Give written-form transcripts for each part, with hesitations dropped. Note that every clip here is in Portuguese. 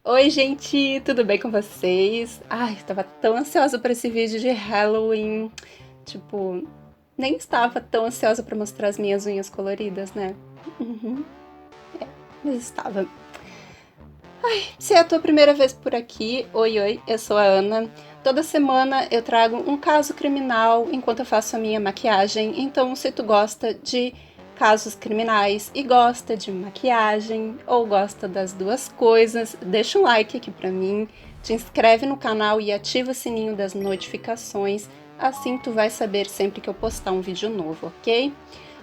Oi, gente, tudo bem com vocês? Ai, estava tão ansiosa para esse vídeo de Halloween. Tipo, nem estava tão ansiosa para mostrar as minhas unhas coloridas, né? Uhum, mas estava. Se é a tua primeira vez por aqui, oi, eu sou a Ana. Toda semana eu trago um caso criminal enquanto eu faço a minha maquiagem. Então, se tu gosta de casos criminais e gosta de maquiagem ou gosta das duas coisas, deixa um like aqui pra mim, te inscreve no canal e ativa o sininho das notificações. Assim tu vai saber sempre que eu postar um vídeo novo, ok?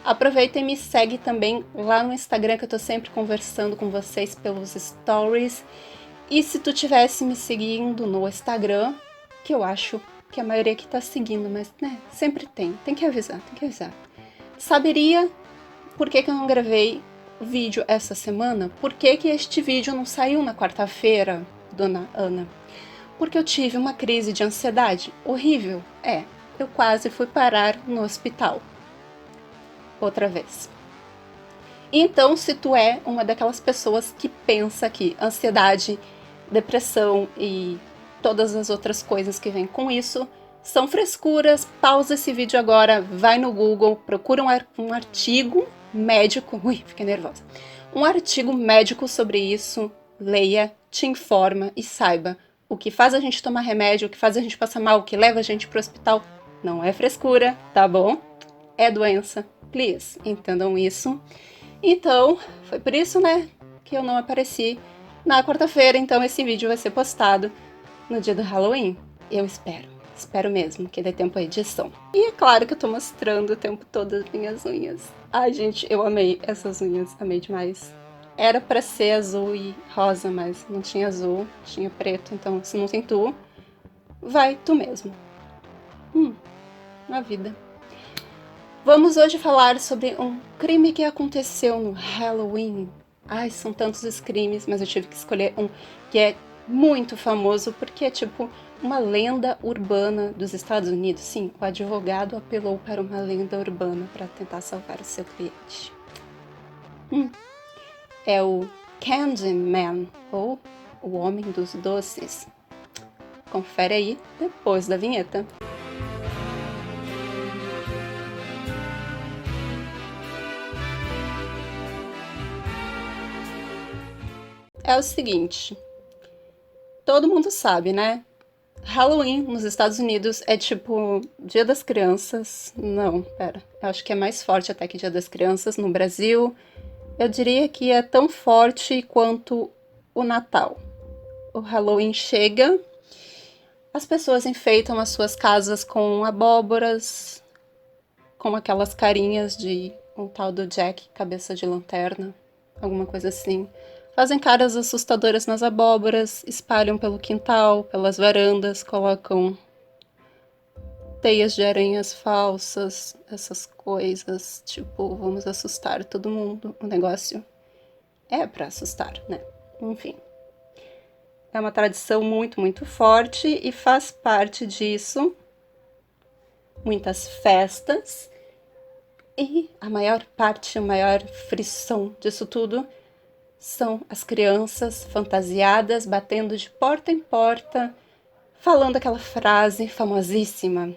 Aproveita e me segue também lá no Instagram, que eu tô sempre conversando com vocês pelos stories. E se tu tivesse me seguindo no Instagram, que eu acho que a maioria aqui tá seguindo, mas né, sempre tem que avisar, tem que avisar. Saberia por que eu não gravei vídeo essa semana? Por que este vídeo não saiu na quarta-feira, dona Ana? Porque eu tive uma crise de ansiedade horrível. Eu quase fui parar no hospital outra vez. Então, se tu é uma daquelas pessoas que pensa que ansiedade, depressão e todas as outras coisas que vêm com isso são frescuras, pausa esse vídeo agora, vai no Google, procura um artigo médico, fiquei nervosa, um artigo médico sobre isso, leia, te informa e saiba o que faz a gente tomar remédio, o que faz a gente passar mal, o que leva a gente pro hospital, não é frescura, tá bom? É doença, please, entendam isso. Então, foi por isso, né, que eu não apareci na quarta-feira, então esse vídeo vai ser postado no dia do Halloween. Eu espero. Espero mesmo que dê tempo à edição. E é claro que eu tô mostrando o tempo todo as minhas unhas. Ai, gente, eu amei essas unhas, amei demais. Era pra ser azul e rosa, mas não tinha azul, tinha preto, então se não tem tu, vai tu mesmo. A vida. Vamos hoje falar sobre um crime que aconteceu no Halloween. Ai, são tantos os crimes, mas eu tive que escolher um que é muito famoso porque é tipo uma lenda urbana dos Estados Unidos. Sim, o advogado apelou para uma lenda urbana para tentar salvar o seu cliente. É o Candyman, ou o Homem dos Doces. Confere aí depois da vinheta. É o seguinte, todo mundo sabe, né? Halloween nos Estados Unidos é tipo Dia das Crianças. Não, pera. Eu acho que é mais forte até que Dia das Crianças. No Brasil, eu diria que é tão forte quanto o Natal. O Halloween chega, as pessoas enfeitam as suas casas com abóboras, com aquelas carinhas de um tal do Jack, cabeça de lanterna, alguma coisa assim. Fazem caras assustadoras nas abóboras, espalham pelo quintal, pelas varandas, colocam teias de aranhas falsas, essas coisas, tipo, vamos assustar todo mundo. O negócio é pra assustar, né? Enfim. É uma tradição muito forte e faz parte disso muitas festas. E a maior parte, a maior frição disso tudo são as crianças fantasiadas, batendo de porta em porta, falando aquela frase famosíssima: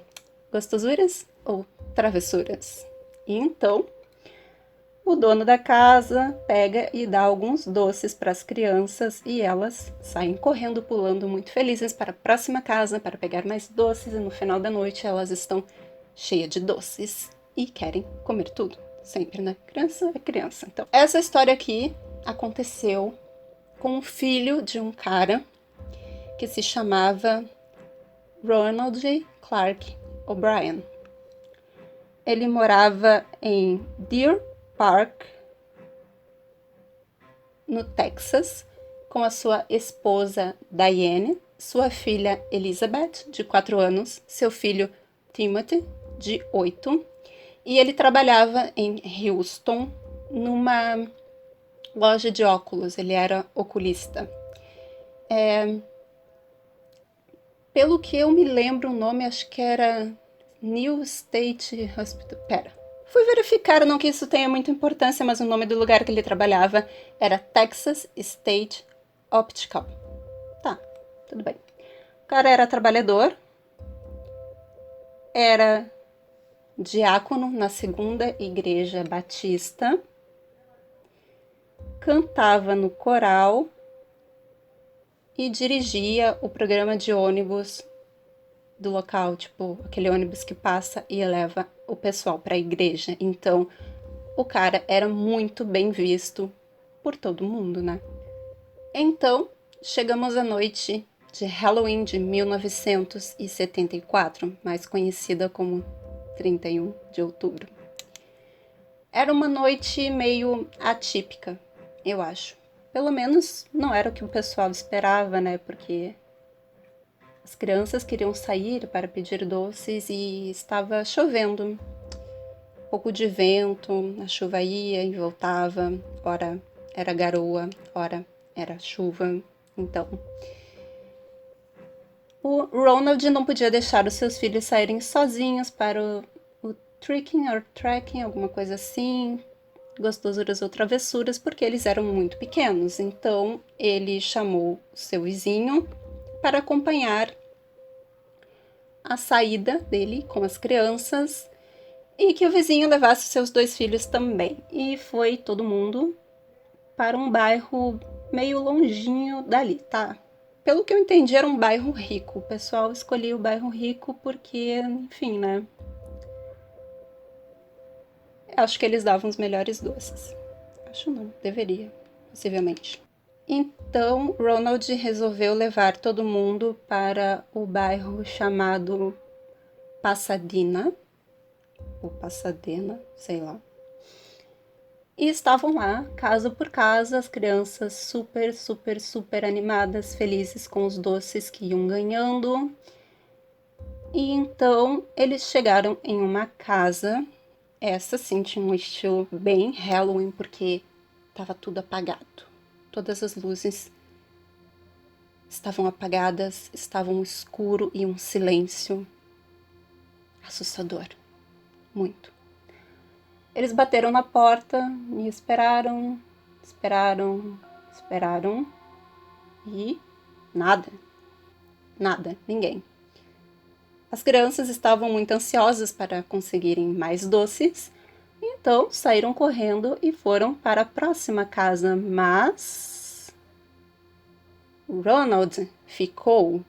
gostosuras ou travessuras? E então, o dono da casa pega e dá alguns doces para as crianças e elas saem correndo, pulando, muito felizes para a próxima casa para pegar mais doces, e no final da noite elas estão cheias de doces e querem comer tudo. Sempre, né? Criança é criança. Então, essa história aqui aconteceu com o filho de um cara que se chamava Ronald Clark O'Brien. Ele morava em Deer Park, no Texas, com a sua esposa Diane, sua filha Elizabeth, de 4 anos, seu filho Timothy, de 8, e ele trabalhava em Houston, numa loja de óculos, ele era oculista. Pelo que eu me lembro, o nome acho que era New State Hospital. Pera. Fui verificar, não que isso tenha muita importância, mas o nome do lugar que ele trabalhava era Texas State Optical. tudo bem. O cara era trabalhador, era diácono na Segunda Igreja Batista, cantava no coral e dirigia o programa de ônibus do local, tipo, aquele ônibus que passa e leva o pessoal para a igreja. Então, o cara era muito bem visto por todo mundo, né? Então, chegamos à noite de Halloween de 1974, mais conhecida como 31 de outubro. Era uma noite meio atípica, eu acho. Pelo menos não era o que o pessoal esperava, né? Porque as crianças queriam sair para pedir doces e estava chovendo. Um pouco de vento, a chuva ia e voltava. Ora era garoa, ora era chuva. Então, o Ronald não podia deixar os seus filhos saírem sozinhos para o trekking or trekking, alguma coisa assim, gostosuras ou travessuras, porque eles eram muito pequenos. Então, ele chamou o seu vizinho para acompanhar a saída dele com as crianças e que o vizinho levasse seus 2 filhos também. E foi todo mundo para um bairro meio longinho dali, tá? Pelo que eu entendi, era um bairro rico. O pessoal escolhia o bairro rico porque, enfim, né? Acho que eles davam os melhores doces. Acho não, deveria, possivelmente. Então, Ronald resolveu levar todo mundo para o bairro chamado Pasadena, ou Pasadena, sei lá. E estavam lá, casa por casa, as crianças super animadas, felizes com os doces que iam ganhando. E então eles chegaram em uma casa, essa sim tinha um estilo bem Halloween, porque estava tudo apagado. Todas as luzes estavam apagadas, estava um escuro e um silêncio assustador, muito. Eles bateram na porta e esperaram e nada, ninguém. As crianças estavam muito ansiosas para conseguirem mais doces, então saíram correndo e foram para a próxima casa, mas Ronald ficou.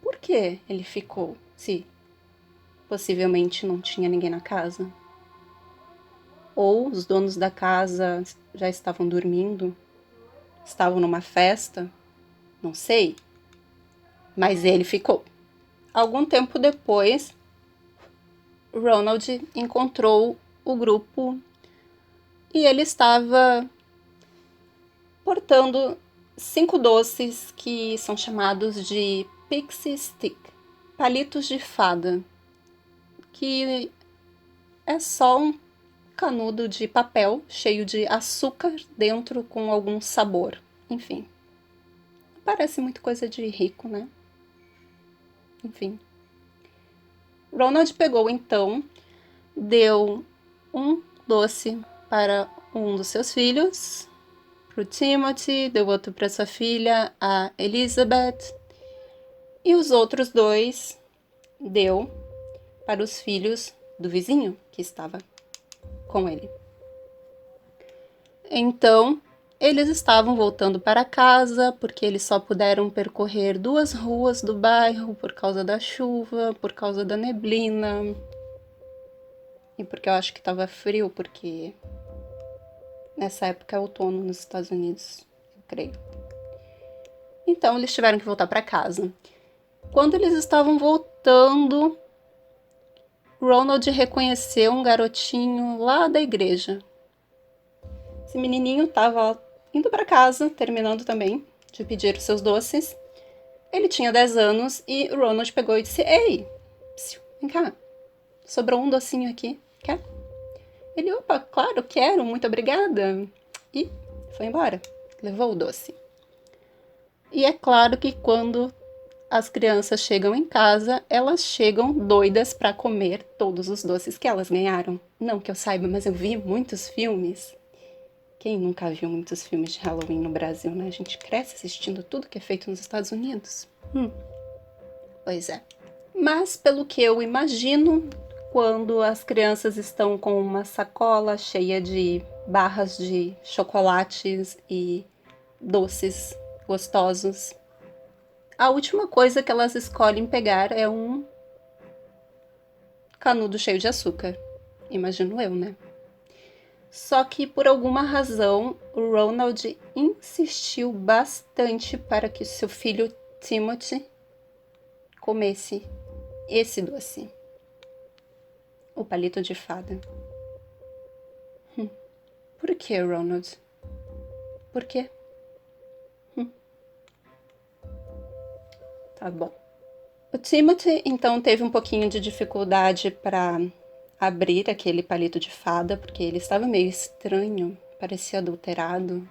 Por que ele ficou? Se possivelmente não tinha ninguém na casa. Ou os donos da casa já estavam dormindo, estavam numa festa, não sei. Mas ele ficou. Algum tempo depois, Ronald encontrou o grupo e ele estava portando 5 doces que são chamados de Pixie Stick, palitos de fada, que é só um canudo de papel cheio de açúcar dentro com algum sabor. Enfim, parece muito coisa de rico, né? Enfim. Ronald pegou então, deu um doce para um dos seus filhos, para o Timothy, deu outro para sua filha, a Elizabeth, e os outros 2 deu para os filhos do vizinho que estava com ele. Então, eles estavam voltando para casa porque eles só puderam percorrer 2 ruas do bairro por causa da chuva, por causa da neblina e porque eu acho que estava frio, porque nessa época é outono nos Estados Unidos, eu creio. Então, eles tiveram que voltar para casa. Quando eles estavam voltando, Ronald reconheceu um garotinho lá da igreja. Esse menininho estava indo para casa, terminando também de pedir os seus doces. Ele tinha 10 anos e Ronald pegou e disse: Ei, vem cá, sobrou um docinho aqui, quer? Ele, opa, claro, quero, muito obrigada. E foi embora, levou o doce. E é claro que quando as crianças chegam em casa, elas chegam doidas para comer todos os doces que elas ganharam. Não que eu saiba, mas eu vi muitos filmes Quem nunca viu muitos filmes de Halloween no Brasil, né? A gente cresce assistindo tudo que é feito nos Estados Unidos. Pois é. Mas, pelo que eu imagino, quando as crianças estão com uma sacola cheia de barras de chocolates e doces gostosos, a última coisa que elas escolhem pegar é um canudo cheio de açúcar. Imagino eu, né? Só que por alguma razão, o Ronald insistiu bastante para que seu filho Timothy comesse esse doce. O palito de fada. Por que, Ronald? Por quê? Tá bom. O Timothy, então, teve um pouquinho de dificuldade para abrir aquele palito de fada, porque ele estava meio estranho, parecia adulterado,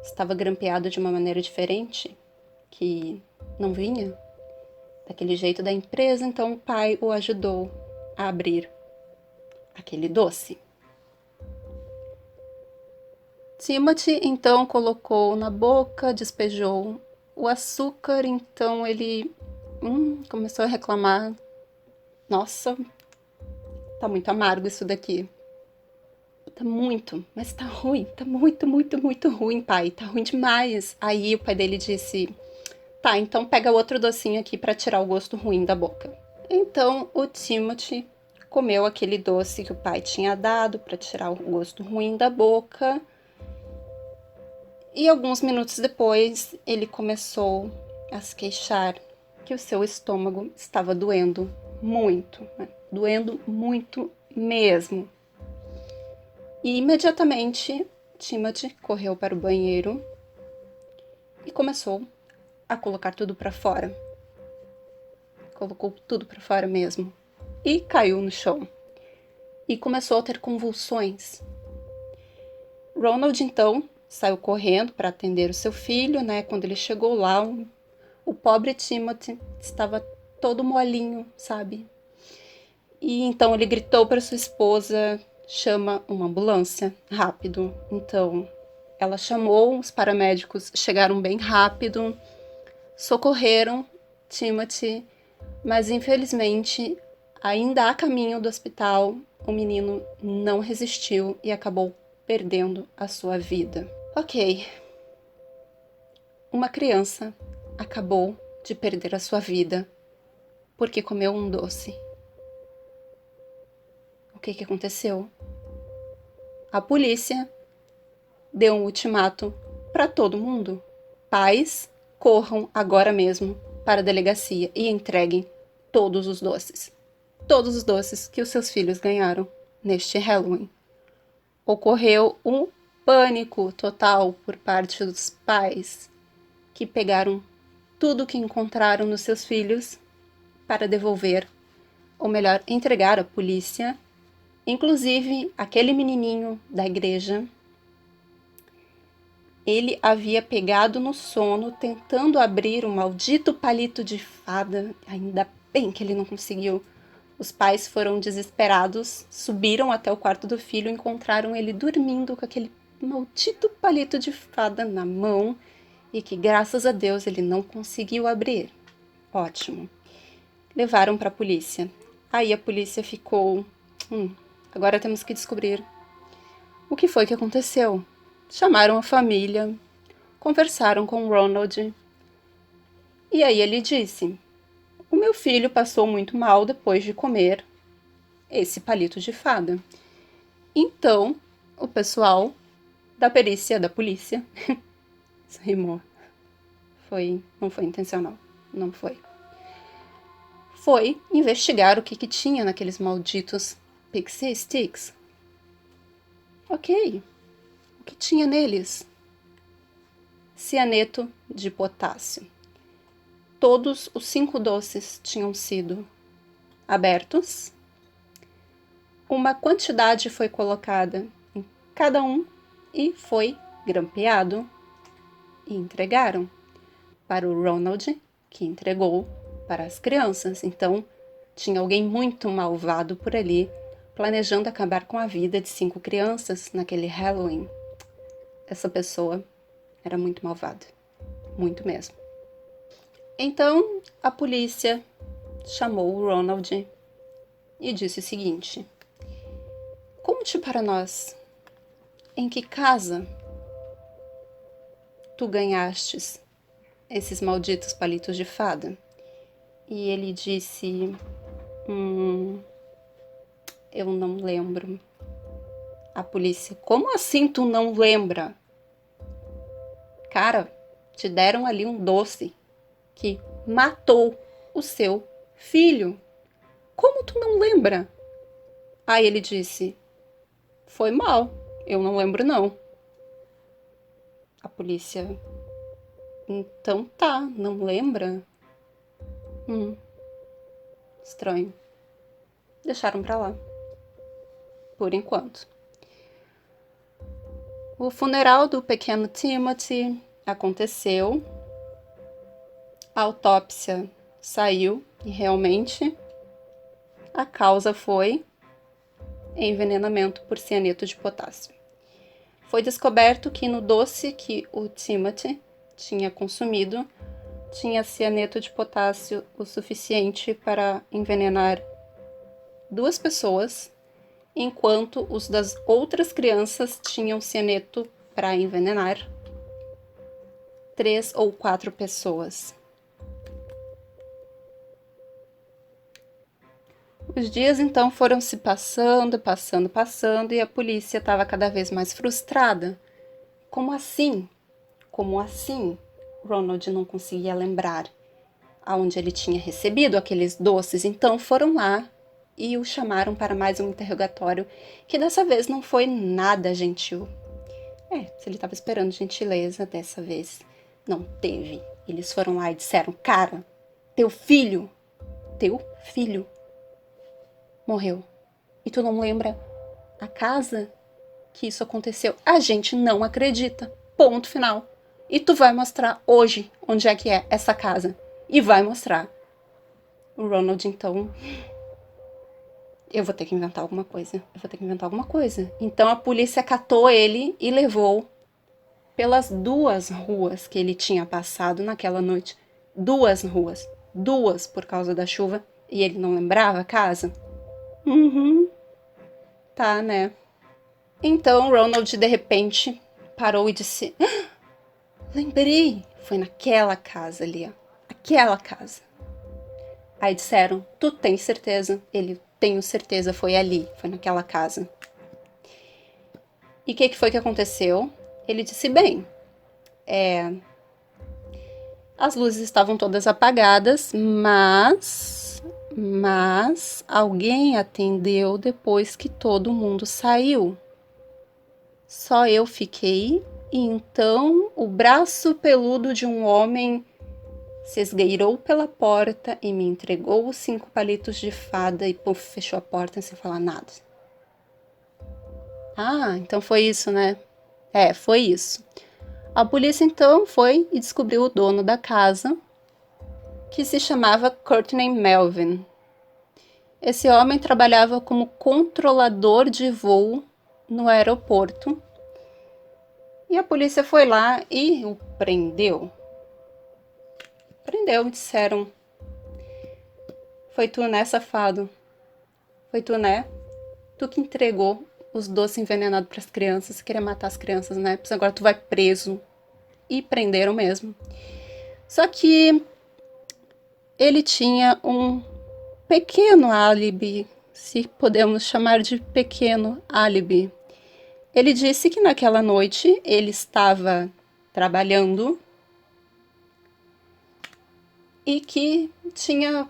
estava grampeado de uma maneira diferente, que não vinha daquele jeito da empresa, então o pai o ajudou a abrir aquele doce. Timothy, então, colocou na boca, despejou o açúcar, então ele começou a reclamar. Nossa, tá muito amargo isso daqui. Tá muito, mas tá ruim, tá muito, muito, muito ruim, pai, tá ruim demais. Aí o pai dele disse, tá, então pega outro docinho aqui pra tirar o gosto ruim da boca. Então o Timothy comeu aquele doce que o pai tinha dado pra tirar o gosto ruim da boca. E alguns minutos depois ele começou a se queixar que o seu estômago estava doendo muito, né? Doendo muito mesmo. E imediatamente Timothy correu para o banheiro e começou a colocar tudo para fora. Colocou tudo para fora mesmo. E caiu no chão. E começou a ter convulsões. Ronald, então, saiu correndo para atender o seu filho, né? Quando ele chegou lá, o pobre Timothy estava todo molinho, sabe? E então ele gritou para sua esposa, chama uma ambulância, rápido. Então, ela chamou, os paramédicos chegaram bem rápido, socorreram Timothy, mas infelizmente, ainda a caminho do hospital, o menino não resistiu e acabou perdendo a sua vida. Ok, uma criança acabou de perder a sua vida porque comeu um doce. O que aconteceu? A polícia deu um ultimato para todo mundo. Pais, corram agora mesmo para a delegacia e entreguem todos os doces. Todos os doces que os seus filhos ganharam neste Halloween. Ocorreu um pânico total por parte dos pais que pegaram tudo que encontraram nos seus filhos para devolver, ou melhor, entregar à polícia. Inclusive, aquele menininho da igreja, ele havia pegado no sono, tentando abrir o maldito palito de fada. Ainda bem que ele não conseguiu. Os pais foram desesperados, subiram até o quarto do filho e encontraram ele dormindo com aquele maldito palito de fada na mão e que, graças a Deus, ele não conseguiu abrir. Ótimo. Levaram para a polícia. Aí a polícia ficou... agora temos que descobrir o que foi que aconteceu. Chamaram a família, conversaram com o Ronald. E aí ele disse... O meu filho passou muito mal depois de comer esse palito de fada. Então, o pessoal da perícia da polícia... Isso rimou. Não foi intencional. Não foi. Foi investigar o que tinha naqueles malditos Pixie Sticks. Ok. O que tinha neles? Cianeto de potássio. Todos os 5 doces tinham sido abertos. Uma quantidade foi colocada em cada um e foi grampeado e entregaram para o Ronald, que entregou para as crianças. Então, tinha alguém muito malvado por ali, planejando acabar com a vida de 5 crianças naquele Halloween. essa pessoa era muito malvada. Muito mesmo. Então, a polícia chamou o Ronald e disse o seguinte: conte para nós, em que casa tu ganhastes esses malditos palitos de fada? E ele disse: eu não lembro. A polícia: como assim tu não lembra? Cara, te deram ali um doce que matou o seu filho. Como tu não lembra? Aí ele disse: foi mal, eu não lembro não. A polícia: então tá, não lembra? Estranho. Deixaram pra lá. Por enquanto. O funeral do pequeno Timothy aconteceu. A autópsia saiu e realmente a causa foi envenenamento por cianeto de potássio. Foi descoberto que no doce que o Timothy tinha consumido tinha cianeto de potássio o suficiente para envenenar 2 pessoas, enquanto os das outras crianças tinham cianeto para envenenar 3 ou 4 pessoas. Os dias então foram se passando, e a polícia estava cada vez mais frustrada. Como assim? Como assim? Ronald não conseguia lembrar aonde ele tinha recebido aqueles doces, então foram lá e o chamaram para mais um interrogatório, que dessa vez não foi nada gentil. Se ele estava esperando gentileza, dessa vez não teve. Eles foram lá e disseram: cara, teu filho morreu. E tu não lembra a casa que isso aconteceu? A gente não acredita. Ponto final. E tu vai mostrar hoje onde é que é essa casa. E vai mostrar. O Ronald, então: eu vou ter que inventar alguma coisa. Então a polícia catou ele e levou pelas 2 ruas que ele tinha passado naquela noite. 2 ruas. 2 por causa da chuva. E ele não lembrava a casa? Tá, né? Então Ronald de repente parou e disse: lembrei, foi naquela casa ali, ó. Aquela casa. Aí disseram: tu tem certeza? Ele: tenho certeza, foi ali, foi naquela casa. E o que foi que aconteceu? Ele disse: bem, as luzes estavam todas apagadas, mas alguém atendeu depois que todo mundo saiu. Só eu fiquei, e então o braço peludo de um homem se esgueirou pela porta e me entregou os 5 palitos de fada e fechou a porta sem falar nada. Ah, então foi isso, né? Foi isso. A polícia então foi e descobriu o dono da casa, que se chamava Courtney Melvin. Esse homem trabalhava como controlador de voo no aeroporto. E a polícia foi lá e o prendeu. Prendeu, me disseram: foi tu, né, safado? Foi tu, né? Tu que entregou os doces envenenados para as crianças, queria matar as crianças, né? Pois agora tu vai preso. E prenderam mesmo. Só que ele tinha um pequeno álibi, se podemos chamar de pequeno álibi. Ele disse que naquela noite ele estava trabalhando e que tinha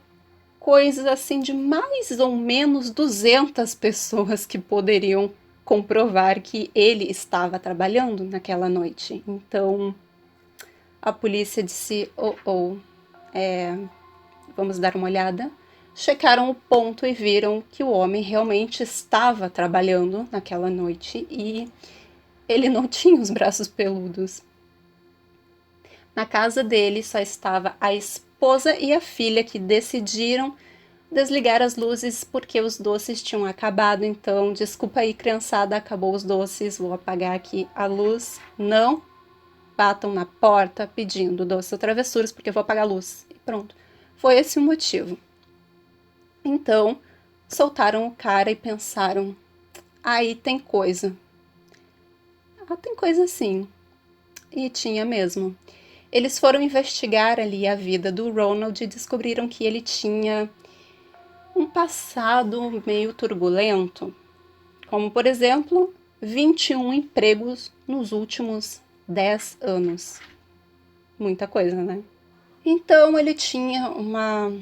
coisas assim de mais ou menos 200 pessoas que poderiam comprovar que ele estava trabalhando naquela noite. Então a polícia disse: vamos dar uma olhada. Checaram o ponto e viram que o homem realmente estava trabalhando naquela noite e ele não tinha os braços peludos. Na casa dele só estava a esposa e a filha, que decidiram desligar as luzes porque os doces tinham acabado, então desculpa aí, criançada, acabou os doces, vou apagar aqui a luz. Não batam na porta pedindo doces ou travessuras porque eu vou apagar a luz. E pronto. Foi esse o motivo. Então, soltaram o cara e pensaram: aí tem coisa. Ah, tem coisa sim. E tinha mesmo. Eles foram investigar ali a vida do Ronald e descobriram que ele tinha um passado meio turbulento, como por exemplo, 21 empregos nos últimos 10 anos. Muita coisa, né? Então ele tinha uma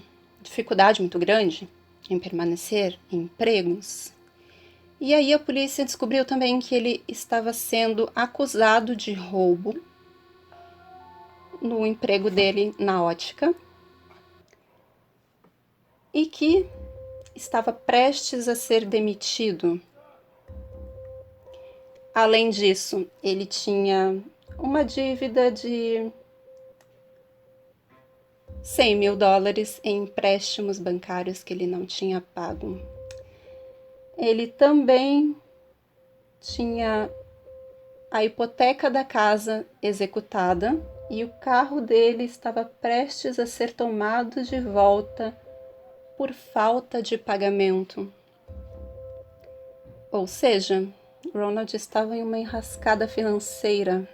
dificuldade muito grande em permanecer em empregos. E aí a polícia descobriu também que ele estava sendo acusado de roubo no emprego dele na ótica e que estava prestes a ser demitido. Além disso, ele tinha uma dívida de $100.000 em empréstimos bancários que ele não tinha pago. Ele também tinha a hipoteca da casa executada e o carro dele estava prestes a ser tomado de volta por falta de pagamento. Ou seja, Ronald estava em uma enrascada financeira.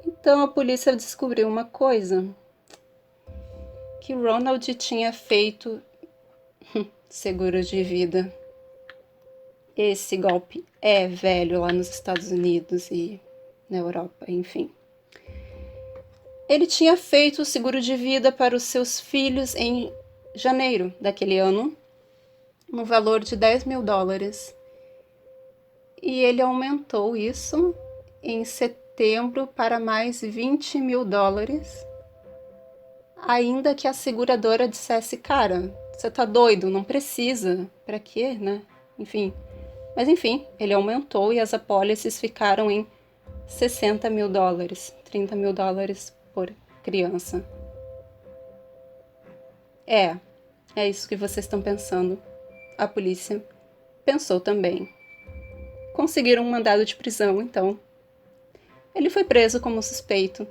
Então a polícia descobriu uma coisa: que Ronald tinha feito seguro de vida. Esse golpe é velho lá nos Estados Unidos e na Europa, enfim. Ele tinha feito o seguro de vida para os seus filhos em janeiro daquele ano, no valor de $10.000. E ele aumentou isso em setembro para mais $20.000, ainda que a seguradora dissesse: cara, você tá doido, não precisa, pra quê, né? Enfim. Mas enfim, ele aumentou e as apólices ficaram em $60.000, $30.000 por criança. É isso que vocês estão pensando. A polícia pensou também. Conseguiram um mandado de prisão, então. Ele foi preso como suspeito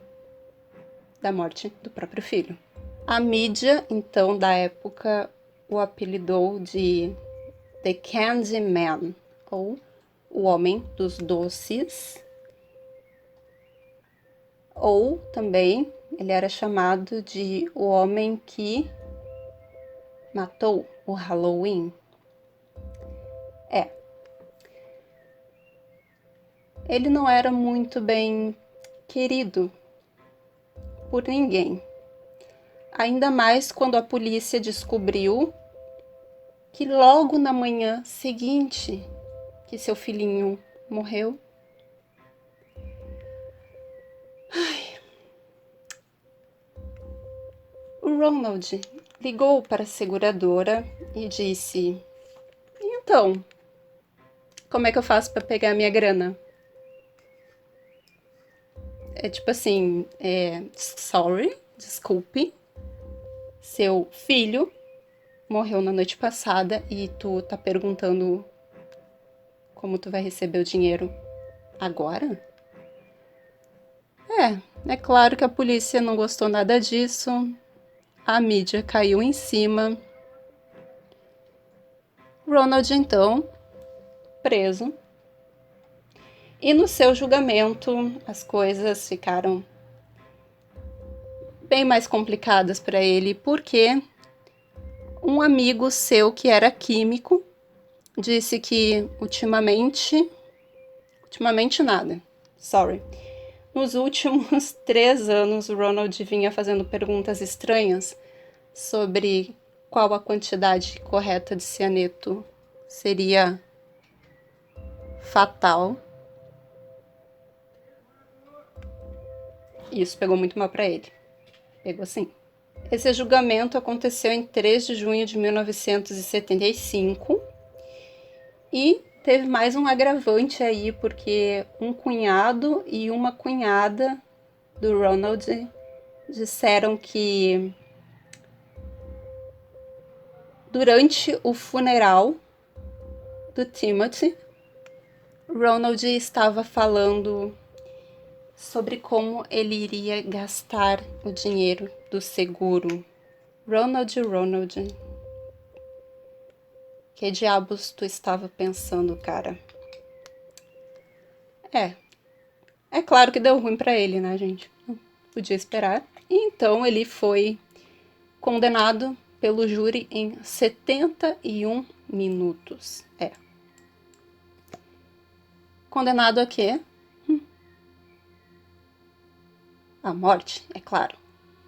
da morte do próprio filho. A mídia, então, da época, o apelidou de The Candy Man, ou o Homem dos Doces, ou também ele era chamado de o Homem que matou o Halloween. Ele não era muito bem querido por ninguém. Ainda mais quando a polícia descobriu que logo na manhã seguinte que seu filhinho morreu. O Ronald ligou para a seguradora e disse: então, como é que eu faço para pegar a minha grana? É tipo assim, sorry, desculpe, seu filho morreu na noite passada e tu tá perguntando como tu vai receber o dinheiro agora? É claro que a polícia não gostou nada disso, a mídia caiu em cima. Ronald, então, preso. E no seu julgamento, as coisas ficaram bem mais complicadas para ele, porque um amigo seu que era químico disse que ultimamente nada, nos últimos 3 anos, o Ronald vinha fazendo perguntas estranhas sobre qual a quantidade correta de cianeto seria fatal. E isso pegou muito mal para ele. Pegou sim. Esse julgamento aconteceu em 3 de junho de 1975 e teve mais um agravante aí, porque um cunhado e uma cunhada do Ronald disseram que Durante o funeral do Timothy, Ronald estava falando sobre como ele iria gastar o dinheiro do seguro. Ronald. Que diabos tu estava pensando, cara? É claro que deu ruim pra ele, né, gente? Não podia esperar. E então ele foi condenado pelo júri em 71 minutos. Condenado a quê? A morte, é claro.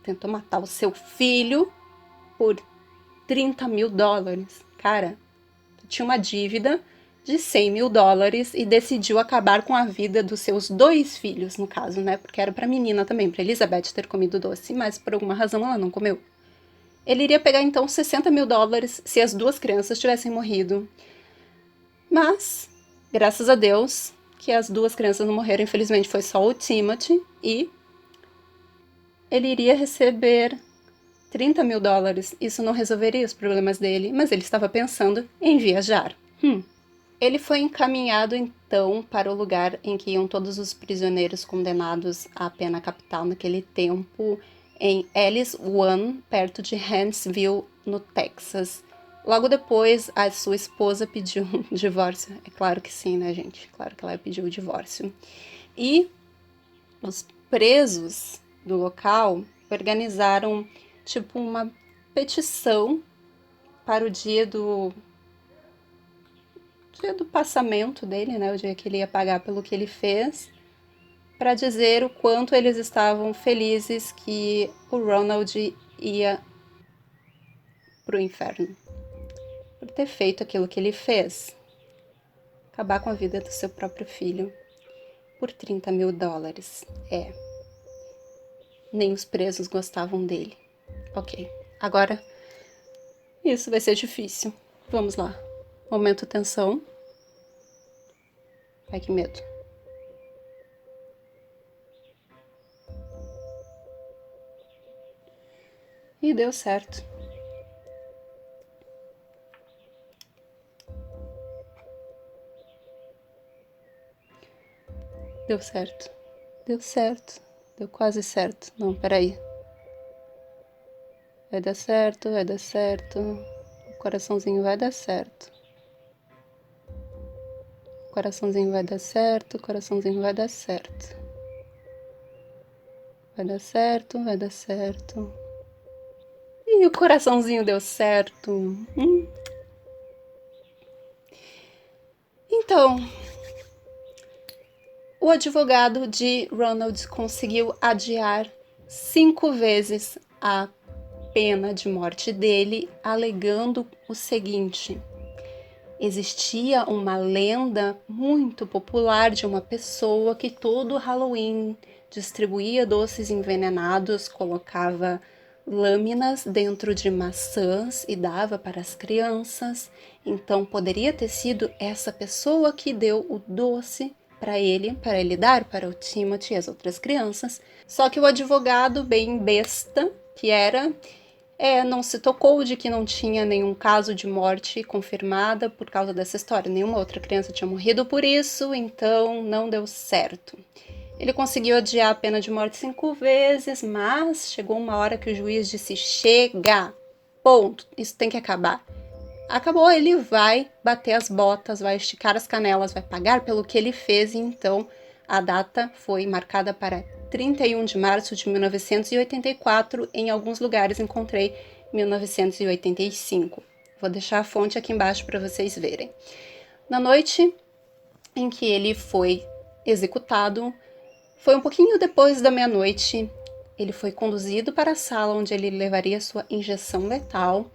Tentou matar o seu filho por 30 mil dólares. Cara, tinha uma dívida de 100 mil dólares e decidiu acabar com a vida dos seus 2 filhos, no caso, né? Porque era pra menina também, pra Elizabeth ter comido doce, mas por alguma razão ela não comeu. Ele iria pegar então 60 mil dólares se as 2 crianças tivessem morrido. Mas, graças a Deus, que as 2 crianças não morreram, infelizmente foi só o Timothy, e ele iria receber 30 mil dólares. Isso não resolveria os problemas dele, mas ele estava pensando em viajar. Ele foi encaminhado então para o lugar em que iam todos os prisioneiros condenados à pena capital naquele tempo, em Ellis One, perto de Huntsville, no Texas. Logo depois, a sua esposa pediu um divórcio. É claro que sim, né, gente? Claro que ela pediu o divórcio. E os presos do local organizaram, tipo, uma petição para o dia do passamento dele, né, o dia que ele ia pagar pelo que ele fez, para dizer o quanto eles estavam felizes que o Ronald ia pro inferno por ter feito aquilo que ele fez, acabar com a vida do seu próprio filho por 30 mil dólares. Nem os presos gostavam dele. Ok, agora isso vai ser difícil. Vamos lá. Momento tensão. Ai, que medo. E deu certo. Deu certo. Deu certo. Deu quase certo. Não, peraí. Vai dar certo, vai dar certo. O coraçãozinho vai dar certo. O coraçãozinho vai dar certo, o coraçãozinho vai dar certo. Vai dar certo, vai dar certo. E o coraçãozinho deu certo. Então, o advogado de Ronald conseguiu adiar 5 vezes a pena de morte dele, alegando o seguinte: existia uma lenda muito popular de uma pessoa que todo Halloween distribuía doces envenenados, colocava lâminas dentro de maçãs e dava para as crianças. Então poderia ter sido essa pessoa que deu o doce para ele dar para o Timothy e as outras crianças. Só que o advogado, bem besta que era, não se tocou de que não tinha nenhum caso de morte confirmada por causa dessa história. Nenhuma outra criança tinha morrido por isso, então não deu certo. Ele conseguiu adiar a pena de morte 5 vezes, mas chegou uma hora que o juiz disse: chega, ponto, isso tem que acabar. Acabou, ele vai bater as botas, vai esticar as canelas, vai pagar pelo que ele fez, e então a data foi marcada para 31 de março de 1984, em alguns lugares encontrei 1985. Vou deixar a fonte aqui embaixo para vocês verem. Na noite em que ele foi executado, foi um pouquinho depois da meia-noite, ele foi conduzido para a sala onde ele levaria sua injeção letal.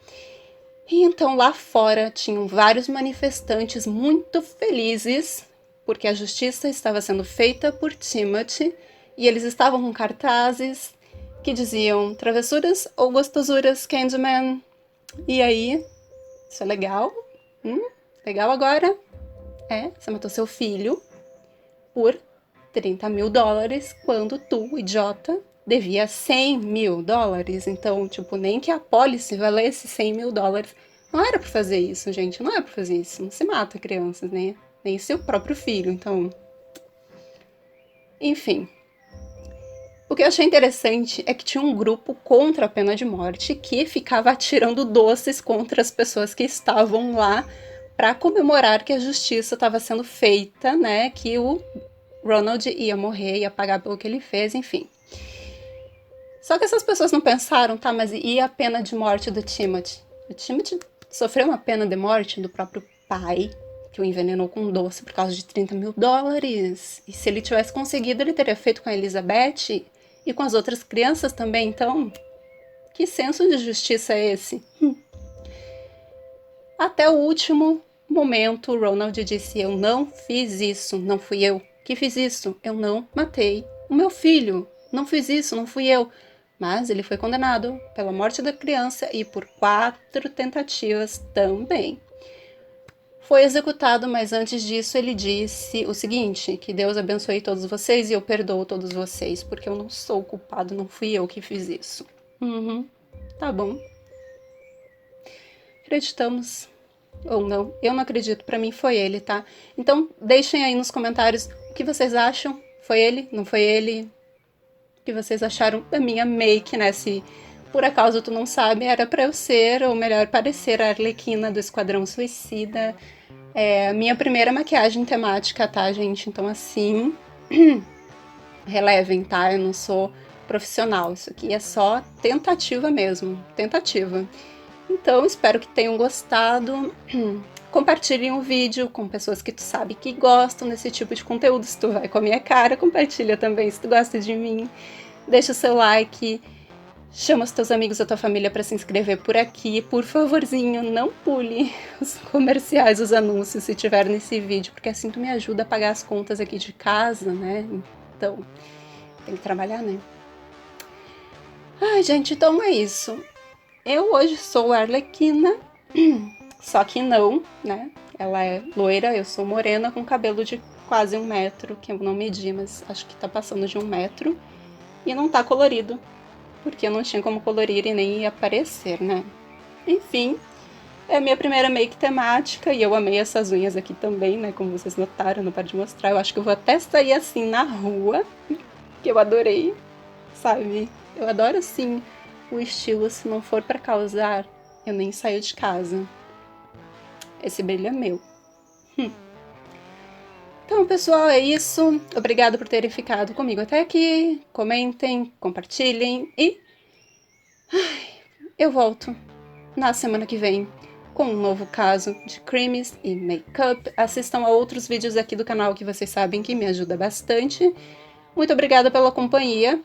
E então lá fora tinham vários manifestantes muito felizes, porque a justiça estava sendo feita por Timothy, e eles estavam com cartazes que diziam: travessuras ou gostosuras, Candyman? E aí, isso é legal? Legal agora? Você matou seu filho por 30 mil dólares, quando tu, idiota, devia 100 mil dólares. Então, tipo, nem que a pólice valesse 100 mil dólares, Não era pra fazer isso, gente. Não é pra fazer isso. Não se mata crianças, né? Nem seu próprio filho, então... Enfim. O que eu achei interessante é que tinha um grupo contra a pena de morte que ficava atirando doces contra as pessoas que estavam lá para comemorar que a justiça estava sendo feita, né? Que o Ronald ia morrer, ia pagar pelo que ele fez, enfim. Só que essas pessoas não pensaram, tá, mas e a pena de morte do Timothy? O Timothy sofreu uma pena de morte do próprio pai, que o envenenou com doce por causa de $30.000. E se ele tivesse conseguido, ele teria feito com a Elizabeth e com as outras crianças também. Então, que senso de justiça é esse? Até o último momento, o Ronald disse: eu não fiz isso, não fui eu que fiz isso, eu não matei o meu filho, não fiz isso, não fui eu. Mas ele foi condenado pela morte da criança e por 4 tentativas também. Foi executado, mas antes disso ele disse o seguinte: que Deus abençoe todos vocês e eu perdoo todos vocês, porque eu não sou o culpado, não fui eu que fiz isso. Tá bom. Acreditamos ou não. Eu não acredito, pra mim foi ele, tá? Então deixem aí nos comentários o que vocês acham. Foi ele? Não foi ele? O que vocês acharam da minha make, né? Se por acaso tu não sabe, era pra eu ser, ou melhor, parecer a Arlequina do Esquadrão Suicida. É a minha primeira maquiagem temática, tá, gente? Então, assim, relevem, tá? Eu não sou profissional. Isso aqui é só tentativa mesmo. Tentativa. Então, espero que tenham gostado. Compartilhem o vídeo com pessoas que tu sabe que gostam desse tipo de conteúdo. Se tu vai com a minha cara, compartilha também se tu gosta de mim. Deixa o seu like. Chama os teus amigos ou tua família para se inscrever por aqui. Por favorzinho, não pule os comerciais, os anúncios se tiver nesse vídeo, porque assim tu me ajuda a pagar as contas aqui de casa, né? Então, tem que trabalhar, né? Ai, gente, então é isso. Eu hoje sou a Arlequina, só que não, né? Ela é loira, eu sou morena, com cabelo de quase 1 metro, que eu não medi, mas acho que tá passando de 1 metro. E não tá colorido, porque eu não tinha como colorir e nem ia aparecer, né? Enfim, é a minha primeira make temática e eu amei essas unhas aqui também, né? Como vocês notaram, não paro de mostrar. Eu acho que eu vou até sair assim na rua, que eu adorei, sabe? Eu adoro assim o estilo, se não for pra causar, eu nem saio de casa. Esse brilho é meu. Então, pessoal, é isso. Obrigado por terem ficado comigo até aqui. Comentem, compartilhem e eu volto na semana que vem com um novo caso de crimes e make-up. Assistam a outros vídeos aqui do canal que vocês sabem que me ajuda bastante. Muito obrigada pela companhia.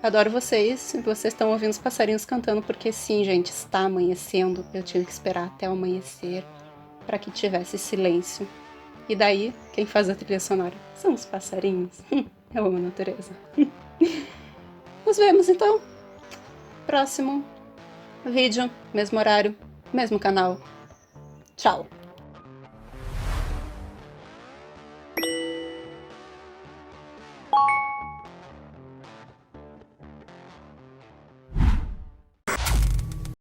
Adoro vocês. Vocês estão ouvindo os passarinhos cantando porque sim, gente, está amanhecendo. Eu tive que esperar até o amanhecer para que tivesse silêncio. E daí, quem faz a trilha sonora são os passarinhos. Eu amo a natureza. Nos vemos então. Próximo vídeo, mesmo horário, mesmo canal. Tchau!